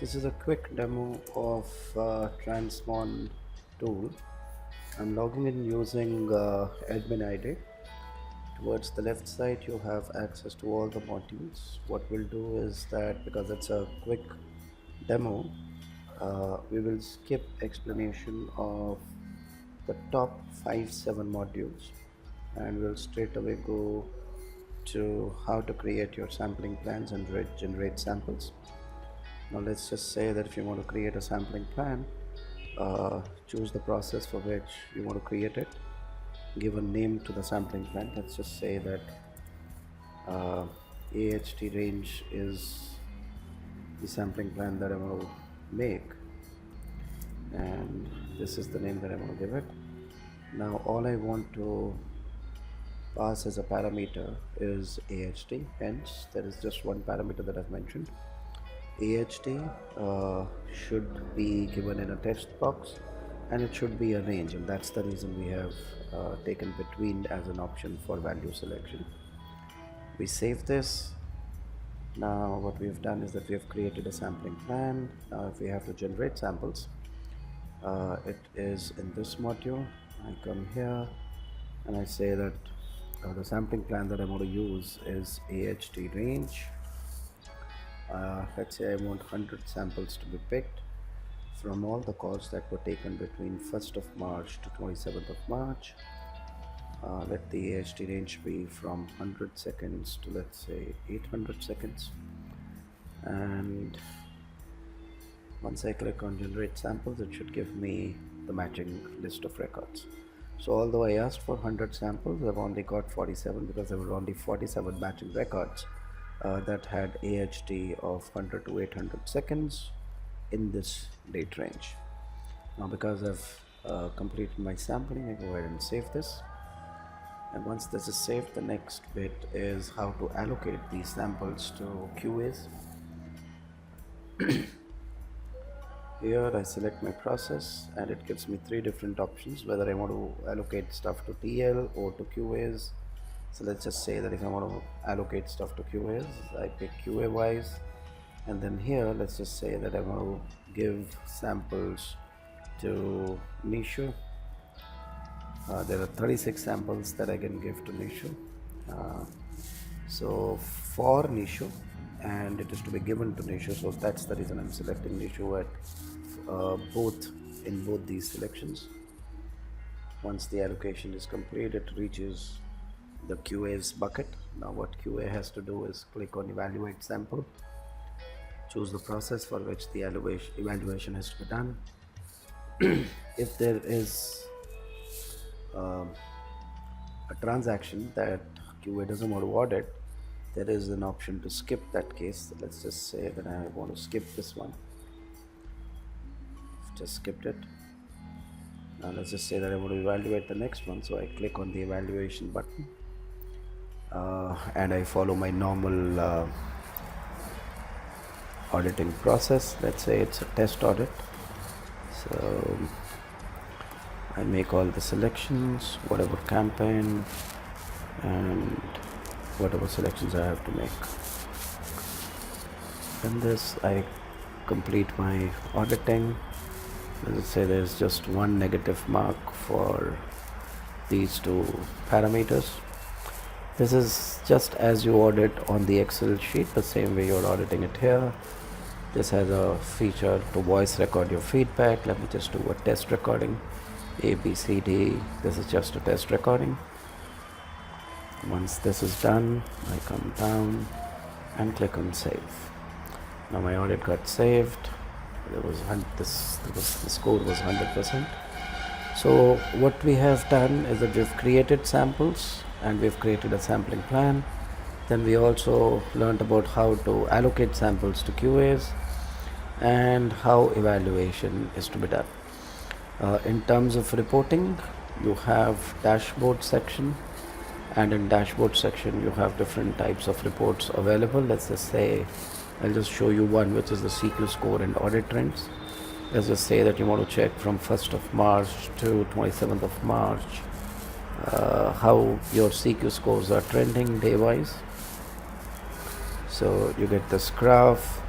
This is a quick demo of TransMon tool. I'm logging in using admin ID. Towards the left side, you have access to all the modules. What we'll do is that because it's a quick demo, we will skip explanation of the top 5-7 modules, and we'll straight away go to how to create your sampling plans and generate samples. Now let's just say that if you want to create a sampling plan, choose the process for which you want to create it, give a name to the sampling plan. Let's just say that AHT range is the sampling plan that I want to make, and this is the name that I want to give it. Now all I want to pass as a parameter is AHT, hence there is just one parameter that I've mentioned. AHT should be given in a text box, and it should be a range, and that's the reason we have taken between as an option for value selection. We save this. Now what we've done is that we have created a sampling plan. Now if we have to generate samples, it is in this module. I come here and I say that the sampling plan that I want to use is AHT range. Let's say I want 100 samples to be picked from all the calls that were taken between 1st of March to 27th of March. Let the AHT range be from 100 seconds to, let's say, 800 seconds. And once I click on generate samples, it should give me the matching list of records. So although I asked for 100 samples, I've only got 47 because there were only 47 matching records that had AHT of 100 to 800 seconds in this date range. Now because I've completed my sampling, I go ahead and save this. And once this is saved, the next bit is how to allocate these samples to QAs. Here I select my process and it gives me 3 different options whether I want to allocate stuff to TL or to QAs. So let's just say that if I want to allocate stuff to QAs, I pick QA wise, and then here let's just say that I want to give samples to Nishu. There are 36 samples that I can give to Nishu. So for Nishu, and it is to be given to Nishu, so that's the reason I'm selecting Nishu at both these selections. Once the allocation is complete, it reaches the QA's bucket. Now what QA has to do is click on evaluate sample, choose the process for which the evaluation has to be done. If there is a transaction that QA doesn't want to audit, there is an option to skip that case. Let's just say that I want to skip this one. Just skipped it. Now let's just say that I want to evaluate the next one, so I click on the evaluation button and I follow my normal auditing process. Let's say it's a test audit, so I make all the selections, whatever campaign and whatever selections I have to make. Then this, I complete my auditing. Let's say there's just one negative mark for these 2 parameters. This is just as you audit on the Excel sheet, the same way you're auditing it here. This has a feature to voice record your feedback. Let me just do a test recording. A, B, C, D. This is just a test recording. Once this is done, I come down and click on save. Now my audit got saved. The score was 100%. So what we have done is that we've created samples and we've created a sampling plan. Then we also learned about how to allocate samples to QAs and how evaluation is to be done. In terms of reporting, you have dashboard section, and in dashboard section you have different types of reports available. Let's just say I'll just show you one, which is the CQ score and audit trends. Let's just say that you want to check from 1st of March to 27th of March how your CQ scores are trending day wise. So you get this graph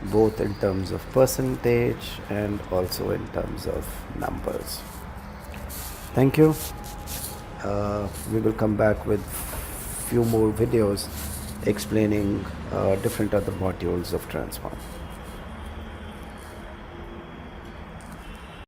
both in terms of percentage and also in terms of numbers. Thank you. We will come back with few more videos explaining different other modules of TransMon.